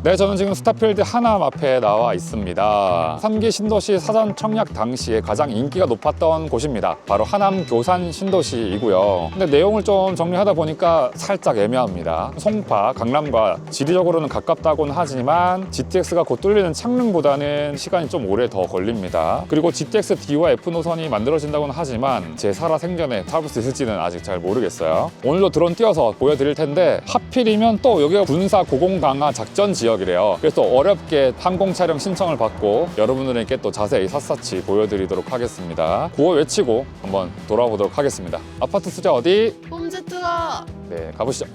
네, 저는 지금 스타필드 하남 앞에 나와 있습니다. 3기 신도시 사전 청약 당시에 가장 인기가 높았던 곳입니다. 바로 하남 교산 신도시이고요. 근데 내용을 좀 정리하다 보니까 살짝 애매합니다. 송파, 강남과 지리적으로는 가깝다고는 하지만 GTX가 곧 뚫리는 창릉보다는 시간이 좀 오래 더 걸립니다. 그리고 GTX D와 F 노선이 만들어진다고는 하지만 제 살아생전에 타볼 수 있을지는 아직 잘 모르겠어요. 오늘도 드론 띄워서 보여드릴 텐데 하필이면 또 여기가 군사 고공강화 작전 지역이래요. 그래서 또 어렵게 항공 촬영 신청을 받고 여러분들에게 또 자세히 샅샅이 보여드리도록 하겠습니다. 구호 외치고 한번 돌아보도록 하겠습니다. 아파트 수자 어디? 홈즈 투어. 네, 가보시죠.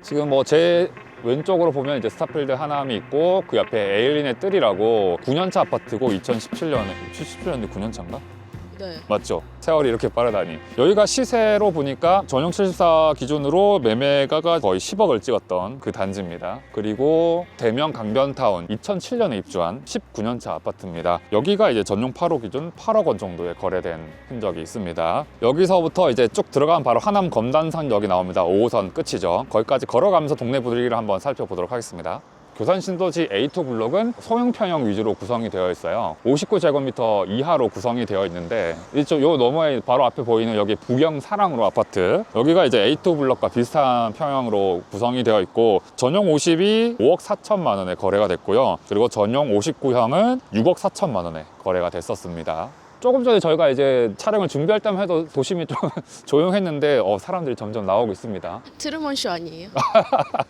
지금 뭐 제 왼쪽으로 보면 이제 스타필드 하남이 있고 그 옆에 에일린의 뜰이라고 9년차 아파트고 2017년에 9년차인가? 네. 맞죠? 세월이 이렇게 빠르다니. 여기가 시세로 보니까 전용 74 기준으로 매매가가 거의 10억을 찍었던 그 단지입니다. 그리고 대명 강변타운 2007년에 입주한 19년차 아파트입니다. 여기가 이제 전용 8호 기준 8억 원 정도에 거래된 흔적이 있습니다. 여기서부터 이제 쭉 들어가면 바로 하남 검단산역이 나옵니다. 5호선 끝이죠. 거기까지 걸어가면서 동네 분위기를 한번 살펴보도록 하겠습니다. 교산 신도시 A2 블록은 소형 평형 위주로 구성이 되어 있어요. 59제곱미터 이하로 구성이 되어 있는데 이쪽 요 너머에 바로 앞에 보이는 여기 부경 사랑으로 아파트, 여기가 이제 A2 블록과 비슷한 평형으로 구성이 되어 있고 전용 50이 5억 4천만 원에 거래가 됐고요. 그리고 전용 59형은 6억 4천만 원에 거래가 됐었습니다. 조금 전에 저희가 이제 촬영을 준비할 때만 해도 도심이 좀 조용했는데 사람들이 점점 나오고 있습니다. 트루먼쇼 아니에요?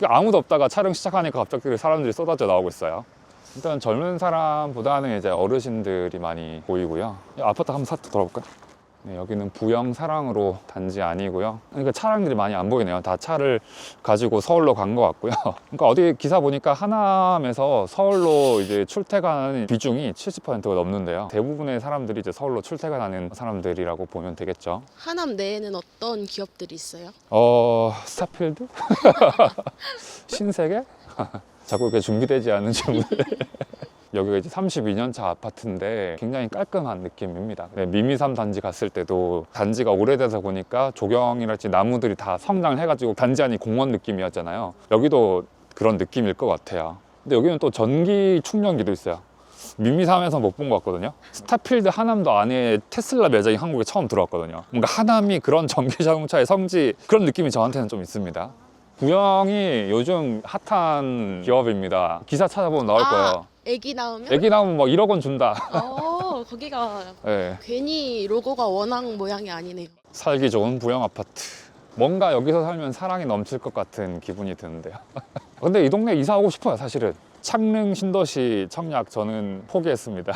아무도 없다가 촬영 시작하니까 갑자기 사람들이 쏟아져 나오고 있어요. 일단 젊은 사람보다는 이제 어르신들이 많이 보이고요. 아파트 한번 살짝 돌아볼까요? 네, 여기는 부영 사랑으로 단지 아니고요. 그러니까 차량들이 많이 안 보이네요. 다 차를 가지고 서울로 간 것 같고요. 그러니까 어디 기사 보니까 하남에서 서울로 이제 출퇴근하는 비중이 70%가 넘는데요. 대부분의 사람들이 이제 서울로 출퇴근하는 사람들이라고 보면 되겠죠. 하남 내에는 어떤 기업들이 있어요? 스타필드? 신세계? 자꾸 이렇게 준비되지 않은 질문. 여기가 이제 32년차 아파트인데 굉장히 깔끔한 느낌입니다. 네, 미미삼 단지 갔을 때도 단지가 오래돼서 보니까 조경이랄지 나무들이 다 성장을 해가지고 단지 안이 공원 느낌이었잖아요. 여기도 그런 느낌일 것 같아요. 근데 여기는 또 전기 충전기도 있어요. 미미삼에서 못 본 것 같거든요. 스타필드 하남도 안에 테슬라 매장이 한국에 처음 들어왔거든요. 뭔가 하남이 그런 전기자동차의 성지, 그런 느낌이 저한테는 좀 있습니다. 부영이 요즘 핫한 기업입니다. 기사 찾아보면 나올 거예요. 애기 나오면? 애기 나오면 막 1억 원 준다. 거기가 네. 괜히 로고가 원앙 모양이 아니네요. 살기 좋은 부영 아파트. 뭔가 여기서 살면 사랑이 넘칠 것 같은 기분이 드는데요. 근데 이 동네 이사 오고 싶어요, 사실은. 창릉 신도시 청약 저는 포기했습니다.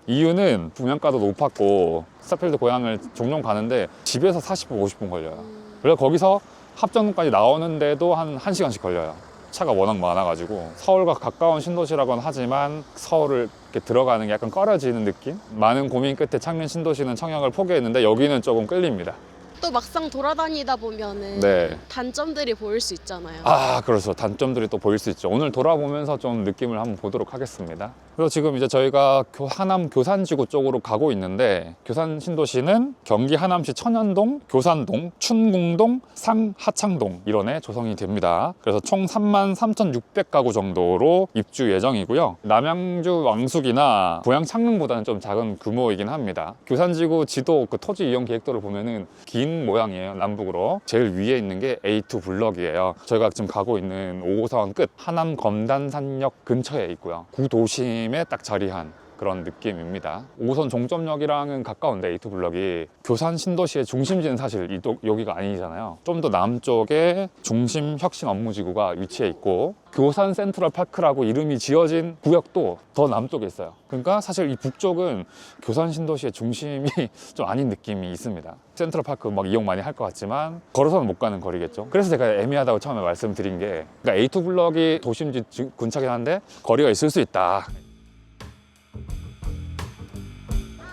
이유는 분양가도 높았고 스타필드 고향을 종종 가는데 집에서 40분, 50분 걸려요. 그래서 거기서 합정동까지 나오는데도 한 1시간씩 걸려요. 차가 워낙 많아가지고. 서울과 가까운 신도시라고는 하지만 서울을 이렇게 들어가는 게 약간 꺼려지는 느낌? 많은 고민 끝에 창릉 신도시는 청약을 포기했는데 여기는 조금 끌립니다. 또 막상 돌아다니다 보면은 네. 단점들이 보일 수 있잖아요. 그렇죠. 단점들이 또 보일 수 있죠. 오늘 돌아보면서 좀 느낌을 한번 보도록 하겠습니다. 그래서 지금 이제 저희가 하남 교산지구 쪽으로 가고 있는데, 교산 신도시는 경기 하남시 천연동, 교산동, 춘궁동, 상하창동 일원에 조성이 됩니다. 그래서 총 33,600가구 정도로 입주 예정이고요. 남양주 왕숙이나 고양 창릉보다는 좀 작은 규모이긴 합니다. 교산지구 지도 그 토지 이용 계획도를 보면은 긴 모양이에요. 남북으로 제일 위에 있는 게 A2 블럭이에요. 저희가 지금 가고 있는 5호선 끝 하남 검단산역 근처에 있고요. 구도심에 딱 자리한 그런 느낌입니다. 5호선 종점역이랑은 가까운데 A2 블럭이 교산 신도시의 중심지는 사실 여기가 아니잖아요. 좀 더 남쪽에 중심 혁신 업무지구가 위치해 있고 교산 센트럴 파크라고 이름이 지어진 구역도 더 남쪽에 있어요. 그러니까 사실 이 북쪽은 교산 신도시의 중심이 좀 아닌 느낌이 있습니다. 센트럴 파크 막 이용 많이 할 것 같지만 걸어서는 못 가는 거리겠죠. 그래서 제가 애매하다고 처음에 말씀드린 게, 그러니까 A2 블럭이 도심지 근처긴 한데 거리가 있을 수 있다.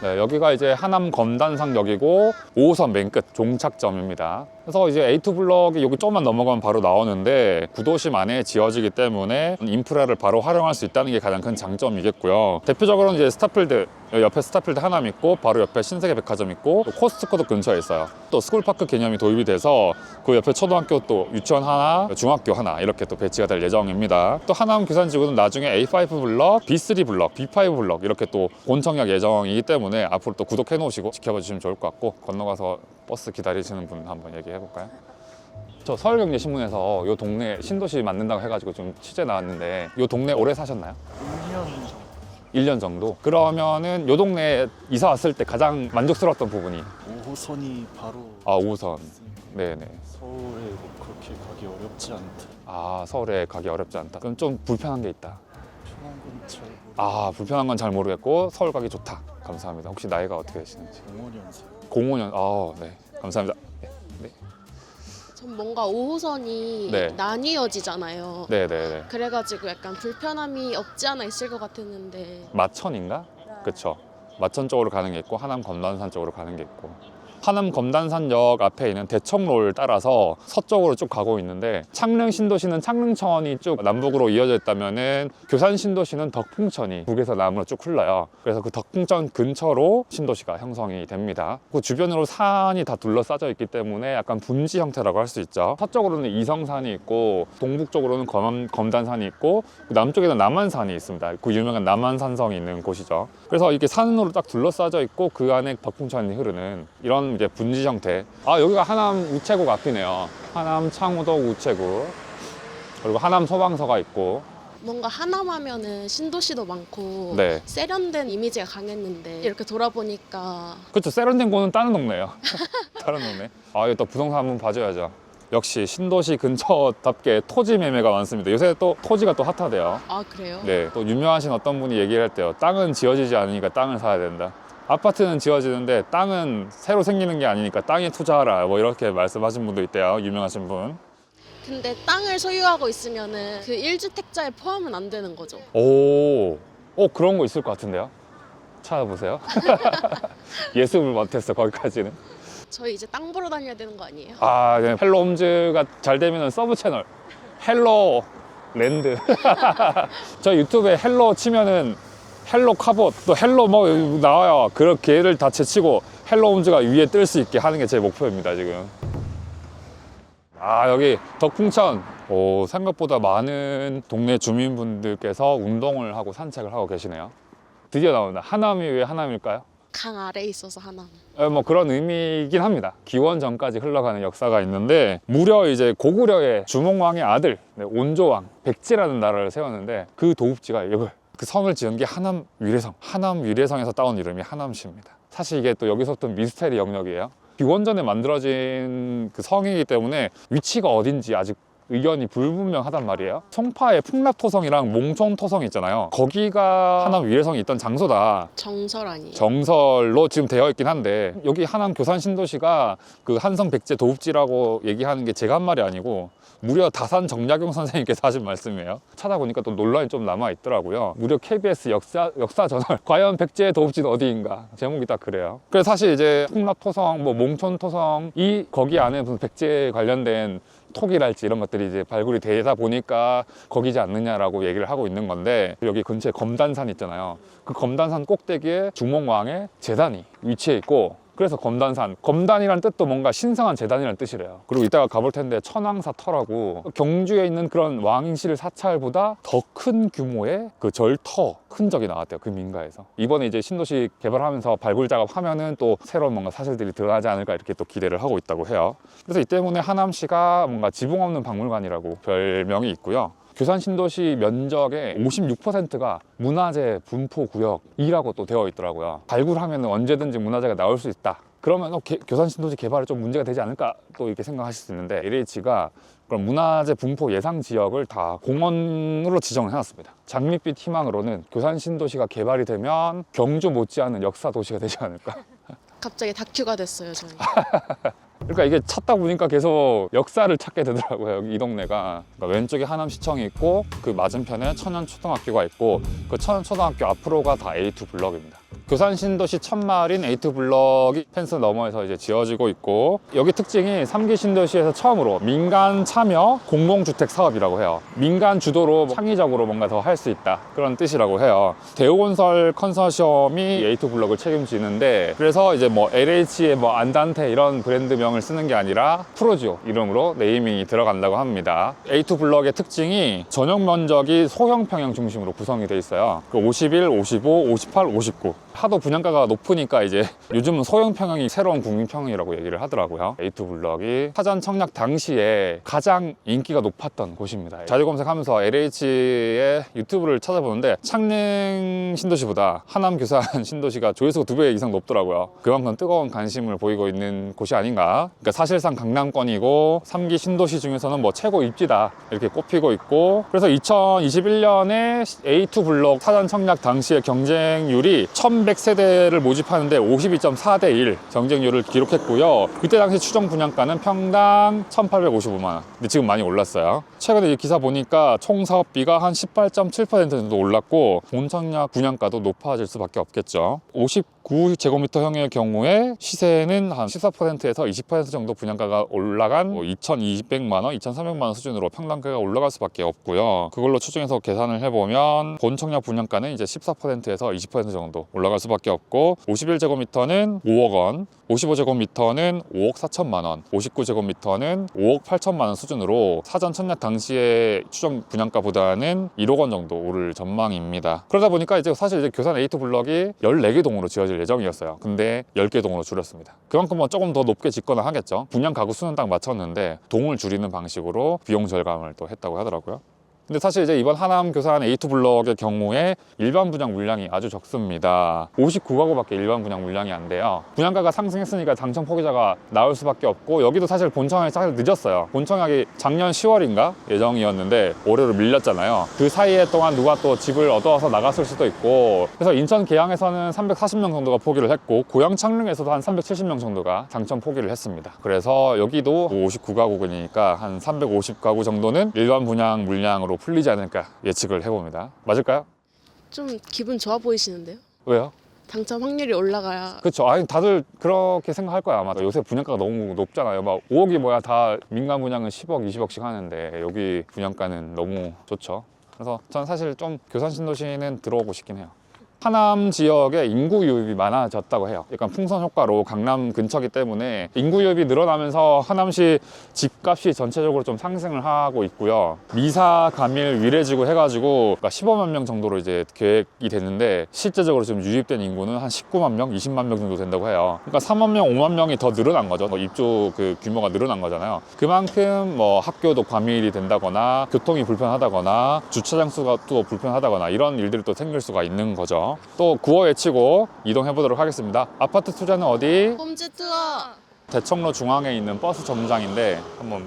네, 여기가 이제 하남 검단상역이고 5호선 맨 끝 종착점입니다. 그래서 이제 A2 블럭이 여기 조금만 넘어가면 바로 나오는데 구도심 안에 지어지기 때문에 인프라를 바로 활용할 수 있다는 게 가장 큰 장점이겠고요. 대표적으로는 이제 스타필드, 옆에 스타필드 하남 있고 바로 옆에 신세계 백화점 있고 또 코스트코도 근처에 있어요. 또 스쿨파크 개념이 도입이 돼서 그 옆에 초등학교 또 유치원 하나, 중학교 하나 이렇게 또 배치가 될 예정입니다. 또 하남 교산지구는 나중에 A5 블럭, B3 블럭, B5 블럭 이렇게 또 본청약 예정이기 때문에 앞으로 또 구독해 놓으시고 지켜봐 주시면 좋을 것 같고, 건너가서 버스 기다리시는 분 한번 얘기해 볼까요? 저 서울경제신문에서 요 동네 신도시 만든다고 해가지고 좀 취재 나왔는데 요 동네 오래 사셨나요? 1년 정도. 1년 정도? 그러면은 요 동네에 이사 왔을 때 가장 만족스러웠던 부분이 5호선이 바로 5호선. 있으니까 네네. 서울에 뭐 그렇게 가기 어렵지 않다. 서울에 가기 어렵지 않다. 그럼 좀 불편한 게 있다. 편한 건 잘 모르겠고 불편한 건 잘 모르겠고 서울 가기 좋다. 감사합니다. 혹시 나이가 어떻게 되시는지? 05년생. 05년. 네. 감사합니다. 전 뭔가 5호선이 네. 나뉘어지잖아요. 네네네. 그래가지고 약간 불편함이 없지 않아 있을 것 같았는데 마천인가? 그쵸. 마천 쪽으로 가는 게 있고 하남 검단산 쪽으로 가는 게 있고, 하남 검단산역 앞에 있는 대청로를 따라서 서쪽으로 쭉 가고 있는데, 창릉 신도시는 창릉천이 쭉 남북으로 이어져 있다면은 교산 신도시는 덕풍천이 북에서 남으로 쭉 흘러요. 그래서 그 덕풍천 근처로 신도시가 형성이 됩니다. 그 주변으로 산이 다 둘러싸져 있기 때문에 약간 분지 형태라고 할 수 있죠. 서쪽으로는 이성산이 있고 동북 쪽으로는 검단산이 있고 남쪽에는 남한산이 있습니다. 그 유명한 남한산성이 있는 곳이죠. 그래서 이렇게 산으로 딱 둘러싸져 있고 그 안에 덕풍천이 흐르는 이런 이제 분지 형태. 여기가 하남 우체국 앞이네요. 하남 창우동 우체국, 그리고 하남 소방서가 있고. 뭔가 하남하면은 신도시도 많고 네. 세련된 이미지가 강했는데 이렇게 돌아보니까 그렇죠. 세련된 곳은 다른 동네예요. 다른 동네. 이거 또 부동산 한번 봐줘야죠. 역시 신도시 근처답게 토지 매매가 많습니다. 요새 또 토지가 또 핫하대요. 그래요? 네, 또 유명하신 어떤 분이 얘기를 할 때요. 땅은 지어지지 않으니까 땅을 사야 된다. 아파트는 지어지는데 땅은 새로 생기는 게 아니니까 땅에 투자하라. 뭐 이렇게 말씀하신 분도 있대요. 유명하신 분. 근데 땅을 소유하고 있으면은 그 1주택자에 포함은 안 되는 거죠. 그런 거 있을 것 같은데요. 찾아보세요. 예습을 못했어, 거기까지는. 저희 이제 땅 보러 다녀야 되는 거 아니에요? 네. 헬로 홈즈가 잘 되면 서브 채널 헬로 랜드. 저 유튜브에 헬로 치면은 헬로 카봇 또 헬로 뭐 나와요. 그런 걔를 다 제치고 헬로 홈즈가 위에 뜰 수 있게 하는 게 제 목표입니다, 지금. 여기 덕풍천. 생각보다 많은 동네 주민분들께서 운동을 하고 산책을 하고 계시네요. 드디어 나온다. 하남이 왜 하남일까요? 강 아래에 있어서 하남. 뭐 그런 의미이긴 합니다. 기원 전까지 흘러가는 역사가 있는데, 무려 이제 고구려의 주몽왕의 아들 온조왕 백제라는 나라를 세웠는데, 그 도읍지가 이걸, 그 성을 지은 게 하남 위례성. 하남 위례성에서 따온 이름이 하남시입니다. 사실 이게 또 여기서부터 미스테리 영역이에요. 기원전에 만들어진 그 성이기 때문에 위치가 어딘지 아직 의견이 불분명하단 말이에요. 송파의 풍납토성이랑 몽촌토성 있잖아요. 거기가 하남 위례성이 있던 장소다. 정설 아니에요? 정설로 지금 되어 있긴 한데, 여기 하남 교산 신도시가 그 한성 백제 도읍지라고 얘기하는 게 제가 한 말이 아니고 무려 다산 정약용 선생님께서 하신 말씀이에요. 찾아보니까 또 논란이 좀 남아 있더라고요. 무려 KBS 역사 저널 과연 백제의 도읍지는 어디인가, 제목이 딱 그래요. 그래서 사실 이제 풍납토성, 뭐 몽촌토성이 거기 안에 무슨 백제 관련된 톡이랄지 이런 것들이 이제 발굴이 되다 보니까 거기지 않느냐라고 얘기를 하고 있는 건데, 여기 근처에 검단산 있잖아요. 그 검단산 꼭대기에 주몽왕의 제단이 위치해 있고, 그래서 검단산, 검단이라는 뜻도 뭔가 신성한 재단이라는 뜻이래요. 그리고 이따가 가볼 텐데 천왕사터라고 경주에 있는 그런 왕실 사찰보다 더 큰 규모의 그 절터 흔적이 나왔대요, 그 민가에서. 이번에 이제 신도시 개발하면서 발굴 작업하면은 또 새로운 뭔가 사실들이 드러나지 않을까 이렇게 또 기대를 하고 있다고 해요. 그래서 이 때문에 하남시가 뭔가 지붕 없는 박물관이라고 별명이 있고요. 교산 신도시 면적의 56%가 문화재 분포 구역이라고 또 되어 있더라고요. 발굴하면 언제든지 문화재가 나올 수 있다. 그러면 교산 신도시 개발에 좀 문제가 되지 않을까 또 이렇게 생각하실 수 있는데, LH가 그런 문화재 분포 예상 지역을 다 공원으로 지정을 해놨습니다. 장밋빛 희망으로는 교산 신도시가 개발이 되면 경주 못지않은 역사 도시가 되지 않을까. 갑자기 다큐가 됐어요, 저희. 그러니까 이게 찾다 보니까 계속 역사를 찾게 되더라고요, 여기 이 동네가. 그러니까 왼쪽에 하남시청이 있고 그 맞은편에 천연초등학교가 있고, 그 천연초등학교 앞으로가 다 A2 블럭입니다. 교산 신도시 첫마을인 에이트 블럭이 펜스 너머에서 이제 지어지고 있고, 여기 특징이 3기 신도시에서 처음으로 민간 참여 공공주택 사업이라고 해요. 민간 주도로 창의적으로 뭔가 더 할 수 있다, 그런 뜻이라고 해요. 대우건설 컨소시엄이 에이트 블럭을 책임지는데, 그래서 이제 뭐 LH의 뭐 안단테 이런 브랜드명을 쓰는 게 아니라 프로지오 이름으로 네이밍이 들어간다고 합니다. 에이트 블럭의 특징이 전용 면적이 소형 평형 중심으로 구성이 돼 있어요. 그 51, 55, 58, 59. 하도 분양가가 높으니까 이제 요즘은 소형 평형이 새로운 국민 평형이라고 얘기를 하더라고요. 에이트 블럭이 사전 청약 당시에 가장 인기가 높았던 곳입니다. 자료 검색하면서 LH의 유튜브를 찾아보는데 창릉 신도시보다 하남 교산 신도시가 조회수가 2배 이상 높더라고요. 그만큼 뜨거운 관심을 보이고 있는 곳이 아닌가. 그러니까 사실상 강남권이고 3기 신도시 중에서는 뭐 최고 입지다 이렇게 꼽히고 있고, 그래서 2021년에 A2 블록 사전 청약 당시의 경쟁률이 1100세대를 모집하는데 52.4대 1 경쟁률을 기록했고요. 그때 당시 추정 분양가는 평당 1,855만 원. 근데 지금 많이 올랐어요. 최근에 이 기사 보니까 총 사업비가 한 18.7% 정도 올랐고 본 청약 분양가도 높아질 수밖에 없겠죠. 59제곱미터형의 경우에 시세는 한 14%에서 20% 정도 분양가가 올라간 2,200만 원, 2,300만 원 수준으로 평당가가 올라갈 수밖에 없고요. 그걸로 추정해서 계산을 해보면 본 청약 분양가는 이제 14%에서 20% 정도 올라갈 수밖에 없고, 51제곱미터는 5억 원, 55제곱미터는 5억 4천만 원, 59제곱미터는 5억 8천만 원 수준으로 사전 청약 당시의 추정 분양가보다는 1억 원 정도 오를 전망입니다. 그러다 보니까 이제 사실 이제 교산 에이트 블럭이 14개 동으로 지어질 예정이었어요. 근데 10개 동으로 줄였습니다. 그만큼 뭐 조금 더 높게 짓거나 하겠죠. 분양 가구 수는 딱 맞췄는데 동을 줄이는 방식으로 비용 절감을 또 했다고 하더라고요. 근데 사실 이제 이번 하남 교산 A2 블럭의 경우에 일반 분양 물량이 아주 적습니다. 59가구밖에 일반 분양 물량이 안 돼요. 분양가가 상승했으니까 당첨 포기자가 나올 수밖에 없고, 여기도 사실 본청약이 사실 늦었어요. 본청약이 작년 10월인가 예정이었는데 올해로 밀렸잖아요. 그 사이에 동안 누가 또 집을 얻어와서 나갔을 수도 있고, 그래서 인천 계양에서는 340명 정도가 포기를 했고, 고양 창릉에서도 한 370명 정도가 당첨 포기를 했습니다. 그래서 여기도 59가구니까 한 350가구 정도는 일반 분양 물량으로 풀리지 않을까 예측을 해봅니다. 맞을까요? 좀 기분 좋아 보이시는데요? 왜요? 당첨 확률이 올라가야. 그렇죠. 아니 다들 그렇게 생각할 거야 아마. 요새 분양가가 너무 높잖아요. 막 5억이 뭐야, 다 민간 분양은 10억, 20억씩 하는데 여기 분양가는 너무 좋죠. 그래서 저는 사실 좀 교산 신도시는 들어오고 싶긴 해요. 하남 지역에 인구 유입이 많아졌다고 해요. 약간 풍선 효과로 강남 근처이기 때문에 인구 유입이 늘어나면서 하남시 집값이 전체적으로 좀 상승을 하고 있고요. 미사, 가밀, 위례지구 해가지고 15만 명 정도로 이제 계획이 됐는데 실제적으로 지금 유입된 인구는 한 19만 명, 20만 명 정도 된다고 해요. 그러니까 3만 명, 5만 명이 더 늘어난 거죠. 입주 그 규모가 늘어난 거잖아요. 그만큼 뭐 학교도 과밀이 된다거나 교통이 불편하다거나 주차장 수가 또 불편하다거나 이런 일들이 또 생길 수가 있는 거죠. 또 구호 외치고 이동해 보도록 하겠습니다. 아파트 투자는 어디? 홈즈 투어. 대청로 중앙에 있는 버스 정류장인데 한번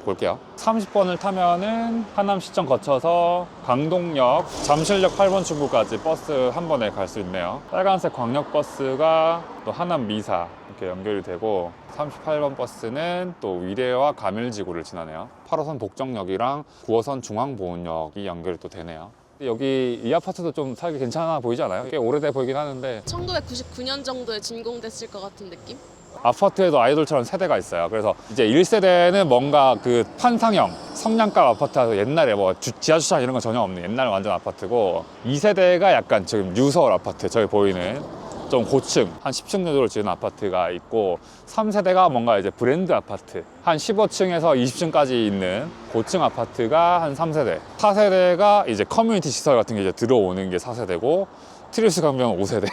볼게요. 30번을 타면은 하남시청 거쳐서 강동역, 잠실역 8번 출구까지 버스 한 번에 갈 수 있네요. 빨간색 광역버스가 또 하남 미사 이렇게 연결이 되고, 38번 버스는 또 위례와 가밀지구를 지나네요. 8호선 복정역이랑 9호선 중앙보은역이 연결이 또 되네요. 여기 이 아파트도 좀 살기 괜찮아 보이지 않아요? 꽤 오래돼 보이긴 하는데 1999년 정도에 진공됐을 것 같은 느낌? 아파트에도 아이돌처럼 세대가 있어요. 그래서 이제 1세대는 뭔가 그 판상형 성냥갑 아파트라서 옛날에 뭐 지하 주차장 이런 거 전혀 없는 옛날 완전 아파트고, 2세대가 약간 지금 뉴서울 아파트, 저기 보이는 좀 고층 한 10층 정도로 지은 아파트가 있고, 3세대가 뭔가 이제 브랜드 아파트 한 15층에서 20층까지 있는 고층 아파트가 한 3세대, 4세대가 이제 커뮤니티 시설 같은 게 이제 들어오는 게 4세대고, 트리우스 강변은 5세대.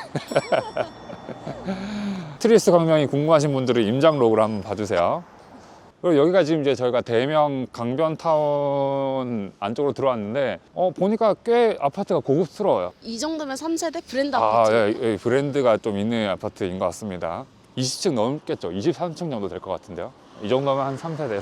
트리우스 강변이 궁금하신 분들은 임장 로그를 한번 봐주세요. 그리고 여기가 지금 이제 저희가 대명 강변타운 안쪽으로 들어왔는데 보니까 꽤 아파트가 고급스러워요. 이 정도면 3세대 브랜드 아파트. 예, 브랜드가 좀 있는 아파트인 것 같습니다. 20층 넘겠죠? 23층 정도 될 것 같은데요. 이 정도면 한 3세대.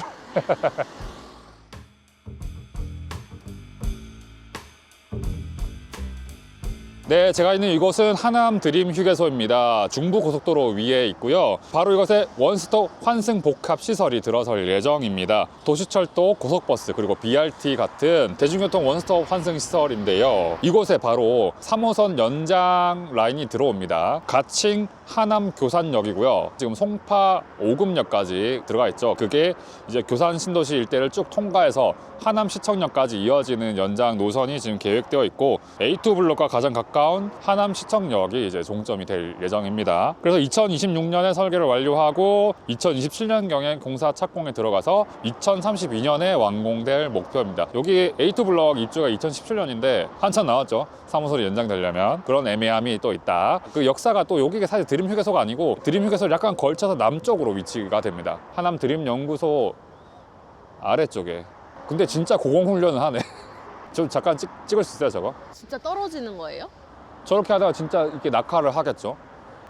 네, 제가 있는 이곳은 하남 드림 휴게소입니다. 중부고속도로 위에 있고요. 바로 이곳에 원스톱 환승 복합 시설이 들어설 예정입니다. 도시철도, 고속버스, 그리고 BRT 같은 대중교통 원스톱 환승 시설인데요. 이곳에 바로 3호선 연장 라인이 들어옵니다. 가칭 하남 교산역이고요. 지금 송파 오금역까지 들어가 있죠. 그게 이제 교산 신도시 일대를 쭉 통과해서 하남 시청역까지 이어지는 연장 노선이 지금 계획되어 있고 A2 블록과 가장 가까운 하남 시청역이 이제 종점이 될 예정입니다. 그래서 2026년에 설계를 완료하고 2027년경에 공사 착공에 들어가서 2032년에 완공될 목표입니다. 여기 A2 블록 입주가 2017년인데 한참 나왔죠. 3호선이 연장되려면 그런 애매함이 또 있다. 그 역사가 또 여기가 사실 드림 휴게소가 아니고 드림 휴게소를 약간 걸쳐서 남쪽으로 위치가 됩니다. 하남 드림 연구소 아래쪽에. 근데 진짜 고공훈련을 하네. 좀 잠깐 찍을 수 있어요, 저거? 진짜 떨어지는 거예요? 저렇게 하다가 진짜 이렇게 낙하를 하겠죠.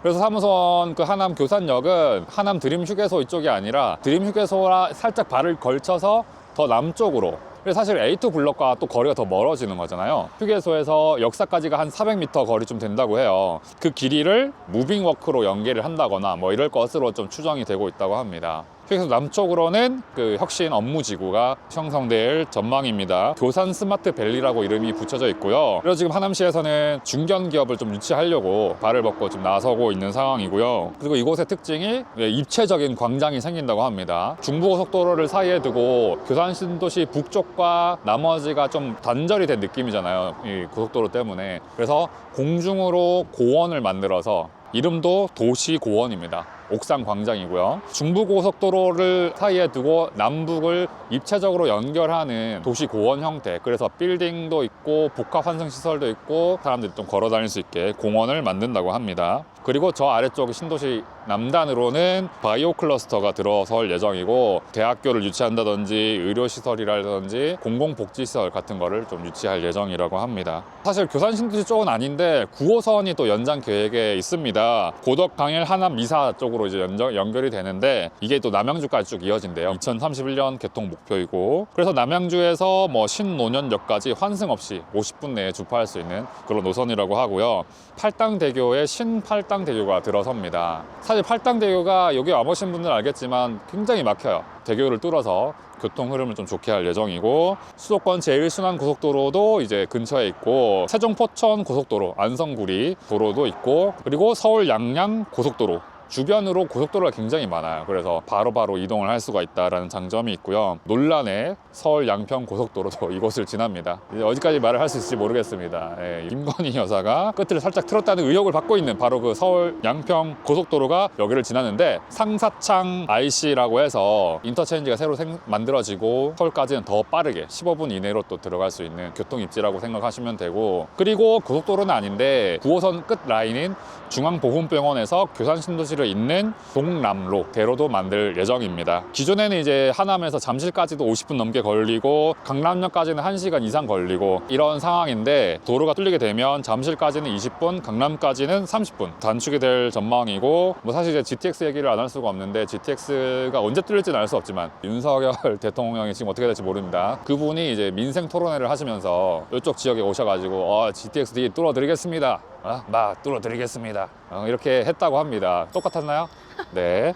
그래서 3호선 그 하남 교산역은 하남 드림 휴게소 이쪽이 아니라 드림 휴게소라 살짝 발을 걸쳐서 더 남쪽으로. 그래서 사실 A2 블럭과 또 거리가 더 멀어지는 거잖아요. 휴게소에서 역사까지가 한 400m 거리쯤 된다고 해요. 그 길이를 무빙워크로 연계를 한다거나 뭐 이럴 것으로 좀 추정이 되고 있다고 합니다. 휴게소 남쪽으로는 그 혁신 업무지구가 형성될 전망입니다. 교산 스마트 밸리라고 이름이 붙여져 있고요. 그래서 지금 하남시에서는 중견 기업을 좀 유치하려고 발을 벗고 좀 나서고 있는 상황이고요. 그리고 이곳의 특징이 입체적인 광장이 생긴다고 합니다. 중부고속도로를 사이에 두고 교산 신도시 북쪽과 나머지가 좀 단절이 된 느낌이잖아요. 이 고속도로 때문에. 그래서 공중으로 고원을 만들어서 이름도 도시고원입니다. 옥상 광장이고요. 중부고속도로를 사이에 두고 남북을 입체적으로 연결하는 도시고원 형태. 그래서 빌딩도 있고 복합환승시설도 있고 사람들이 좀 걸어 다닐 수 있게 공원을 만든다고 합니다. 그리고 저 아래쪽 신도시 남단으로는 바이오 클러스터가 들어설 예정이고 대학교를 유치한다든지 의료시설이라든지 공공복지시설 같은 거를 좀 유치할 예정이라고 합니다. 사실 교산 신도시 쪽은 아닌데 9호선이 또 연장 계획에 있습니다. 고덕, 강일, 하남, 미사 쪽으로 이제 연결이 되는데 이게 또 남양주까지 쭉 이어진대요. 2031년 개통 목표이고 그래서 남양주에서 뭐 신논현역까지 환승 없이 50분 내에 주파할 수 있는 그런 노선이라고 하고요. 팔당대교에 신팔당대교가 들어섭니다. 사실 팔당대교가 여기 와보신 분들은 알겠지만 굉장히 막혀요. 대교를 뚫어서 교통 흐름을 좀 좋게 할 예정이고 수도권 제1순환 고속도로도 이제 근처에 있고 세종 포천 고속도로, 안성구리 도로도 있고 그리고 서울 양양 고속도로 주변으로 고속도로가 굉장히 많아요. 그래서 바로바로 이동을 할 수가 있다는 장점이 있고요. 논란의 서울 양평 고속도로도 이곳을 지납니다. 이제 어디까지 말을 할 수 있을지 모르겠습니다. 예, 김건희 여사가 끝을 살짝 틀었다는 의혹을 받고 있는 바로 그 서울 양평 고속도로가 여기를 지나는데 상사창 IC라고 해서 인터체인지가 새로 만들어지고 서울까지는 더 빠르게 15분 이내로 또 들어갈 수 있는 교통입지라고 생각하시면 되고 그리고 고속도로는 아닌데 9호선 끝 라인인 중앙보훈병원에서 교산신도시를 잇는 동남로 대로도 만들 예정입니다. 기존에는 이제 하남에서 잠실까지도 50분 넘게 걸리고 강남역까지는 1시간 이상 걸리고 이런 상황인데 도로가 뚫리게 되면 잠실까지는 20분, 강남까지는 30분 단축이 될 전망이고 뭐 사실 이제 GTX 얘기를 안 할 수가 없는데 GTX가 언제 뚫릴지는 알 수 없지만 윤석열 대통령이 지금 어떻게 될지 모릅니다. 그분이 이제 민생 토론회를 하시면서 이쪽 지역에 오셔가지고 GTX-D 뚫어드리겠습니다. 막 뚫어드리겠습니다. 이렇게 했다고 합니다. 똑같았나요? 네.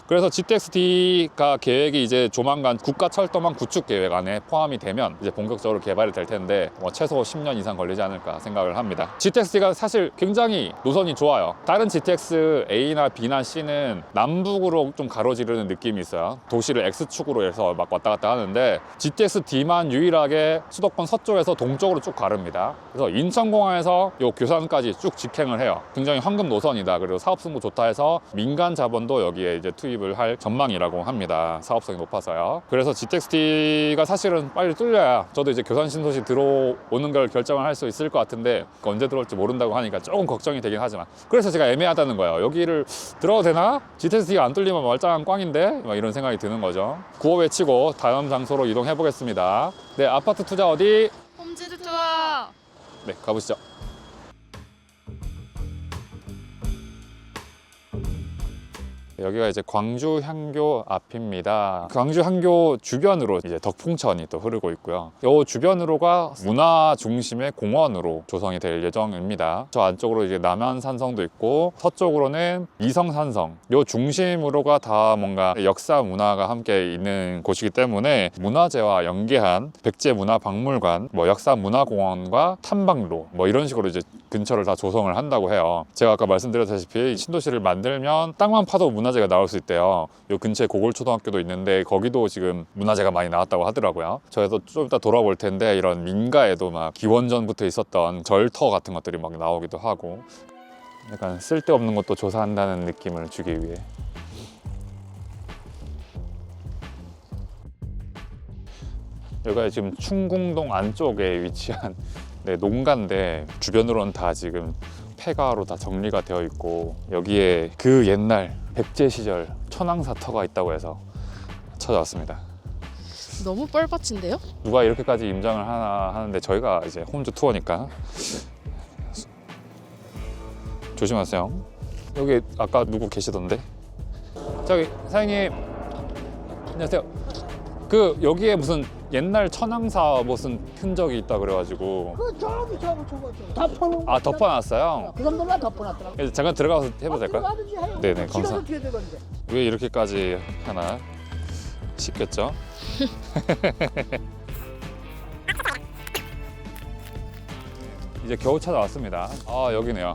그래서 GTX-D가 계획이 이제 조만간 국가철도망 구축 계획 안에 포함이 되면 이제 본격적으로 개발이 될 텐데 최소 10년 이상 걸리지 않을까 생각을 합니다. GTX-D가 사실 굉장히 노선이 좋아요. 다른 GTX A나 B나 C는 남북으로 좀 가로지르는 느낌이 있어요. 도시를 X축으로 해서 막 왔다 갔다 하는데 GTX-D만 유일하게 수도권 서쪽에서 동쪽으로 쭉 가릅니다. 그래서 인천공항에서 요 교산까지 쭉 직행을 해요. 굉장히 황금 노선이다. 그리고 사업 승부 좋다 해서 민간 자본도 여기에 이제 투입을 할 전망이라고 합니다. 사업성이 높아서요. 그래서 GTX-D가 사실은 빨리 뚫려야 저도 이제 교산 신도시 들어오는 걸 결정을 할 수 있을 것 같은데 언제 들어올지 모른다고 하니까 조금 걱정이 되긴 하지만 그래서 제가 애매하다는 거예요. 여기를 들어도 되나? GTX-D가 안 뚫리면 말짱한 꽝인데 막 이런 생각이 드는 거죠. 구호 외치고 다음 장소로 이동해 보겠습니다. 네, 아파트 투자 어디? 홈즈드 투어. 네, 가보시죠. 여기가 이제 광주 향교 앞입니다. 광주 향교 주변으로 이제 덕풍천이 또 흐르고 있고요. 이 주변으로가 문화 중심의 공원으로 조성이 될 예정입니다. 저 안쪽으로 이제 남한산성도 있고 서쪽으로는 이성산성. 이 중심으로가 다 뭔가 역사 문화가 함께 있는 곳이기 때문에 문화재와 연계한 백제문화박물관, 뭐 역사문화공원과 탐방로 뭐 이런 식으로 이제 근처를 다 조성을 한다고 해요. 제가 아까 말씀드렸다시피 신도시를 만들면 땅만 파도 문화재가 나올 수 있대요. 요 근처에 고골초등학교도 있는데 거기도 지금 문화재가 많이 나왔다고 하더라고요. 저희도 좀 이따 돌아볼 텐데 이런 민가에도 막 기원전부터 있었던 절터 같은 것들이 막 나오기도 하고 약간 쓸데없는 것도 조사한다는 느낌을 주기 위해. 여기가 지금 충궁동 안쪽에 위치한 농가인데 주변으로는 다 지금 폐가로 다 정리가 되어 있고 여기에 그 옛날 백제 시절 천왕사 터가 있다고 해서 찾아왔습니다. 너무 뻘밭인데요? 누가 이렇게까지 임장을 하나 하는데 저희가 이제 홈즈 투어니까 조심하세요. 여기 아까 누구 계시던데? 저기 사장님 안녕하세요. 그 여기에 무슨 옛날 천왕사 무슨 흔적이 있다 그래가지고 저기 덮어놓은 아 덮어놨어요? 그 정도만 덮어놨더라고. 그래서 잠깐 들어가서 해도 될까요? 들어가든지 해요. 네네, 집에서 감사- 뒤에 되던데. 왜 이렇게까지 하나 싶겠죠? 이제 겨우 찾아왔습니다. 아 여기네요.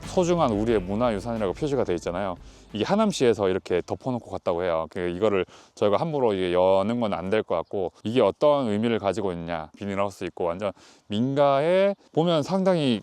소중한 우리의 문화유산이라고 표시가 되어 있잖아요. 이게 하남시에서 이렇게 덮어놓고 갔다고 해요. 이거를 저희가 함부로 이게 여는 건 안 될 것 같고 이게 어떤 의미를 가지고 있냐. 비닐하우스 있고 완전 민가에 보면 상당히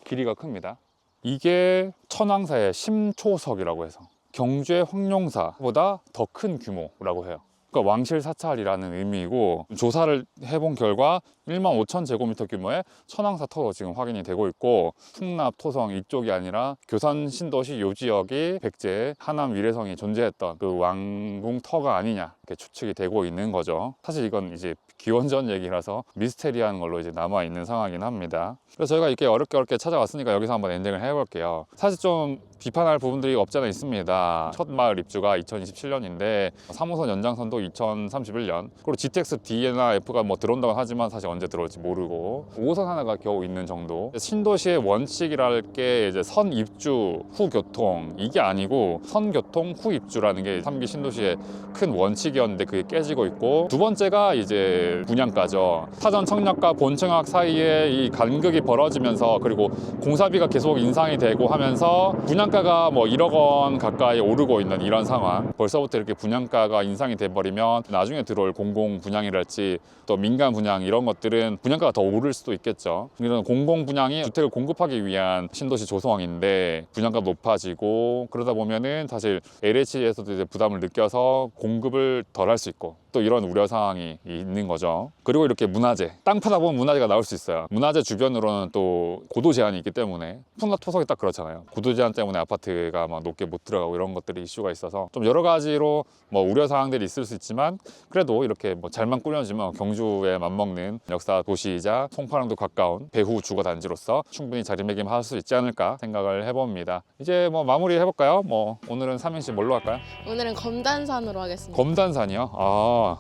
길이가 큽니다. 이게 천왕사의 심초석이라고 해서 경주의 황룡사보다 더 큰 규모라고 해요. 그러니까 왕실 사찰이라는 의미이고 조사를 해본 결과 1만 5천 제곱미터 규모의 천왕사 터로 지금 확인이 되고 있고 풍납, 토성 이쪽이 아니라 교산 신도시 요 지역이 백제 하남 위례성이 존재했던 그 왕궁 터가 아니냐 이렇게 추측이 되고 있는 거죠. 사실 이건 이제 기원전 얘기라서 미스테리한 걸로 이제 남아 있는 상황이긴 합니다. 그래서 저희가 이렇게 어렵게 찾아왔으니까 여기서 한번 엔딩을 해볼게요. 사실 좀 비판할 부분들이 없지 않아 있습니다. 첫 마을 입주가 2027년인데 3호선 연장선도 2031년 그리고 GTX D나 F가 뭐 들어온다고 하지만 사실 언제 들어올지 모르고 5호선 하나가 겨우 있는 정도. 신도시의 원칙이랄 게 이제 선 입주 후 교통 이게 아니고 선 교통 후 입주라는 게 3기 신도시의 큰 원칙이었는데 그게 깨지고 있고 두 번째가 이제 분양가죠. 사전 청약과 본청약 사이에 이 간극이 벌어지면서 그리고 공사비가 계속 인상이 되고 하면서 분양가가 뭐 1억 원 가까이 오르고 있는 이런 상황. 벌써부터 이렇게 분양가가 인상이 돼버리면 나중에 들어올 공공 분양이랄지 또 민간 분양 이런 것들은 분양가가 더 오를 수도 있겠죠. 이런 공공 분양이 주택을 공급하기 위한 신도시 조성인데 분양가 높아지고 그러다 보면은 사실 LH에서도 이제 부담을 느껴서 공급을 덜 할 수 있고 또 이런 우려 사항이 있는 거죠. 그리고 이렇게 문화재 땅 파다 보면 문화재가 나올 수 있어요. 문화재 주변으로는 또 고도 제한이 있기 때문에 풍납 토석이 딱 그렇잖아요. 고도 제한 때문에 아파트가 막 높게 못 들어가고 이런 것들이 이슈가 있어서 좀 여러 가지로 뭐 우려 사항들이 있을 수 있지만 그래도 이렇게 뭐 잘만 꾸며지면 경주에 맞먹는 역사 도시이자 송파랑도 가까운 배후 주거 단지로서 충분히 자리매김할 수 있지 않을까 생각을 해봅니다. 이제 뭐 마무리 해볼까요? 뭐 오늘은 삼행시 뭘로 할까요? 오늘은 검단산으로 하겠습니다. 검단산이요? 아,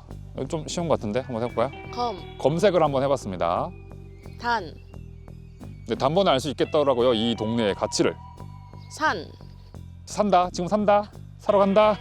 좀 쉬운 것 같은데 한번 해볼까요? 검색을 한번 해봤습니다. 단, 근데 단번에 알 수 있겠더라고요. 이 동네의 가치를. 산, 산다. 지금 산다. 사러 간다.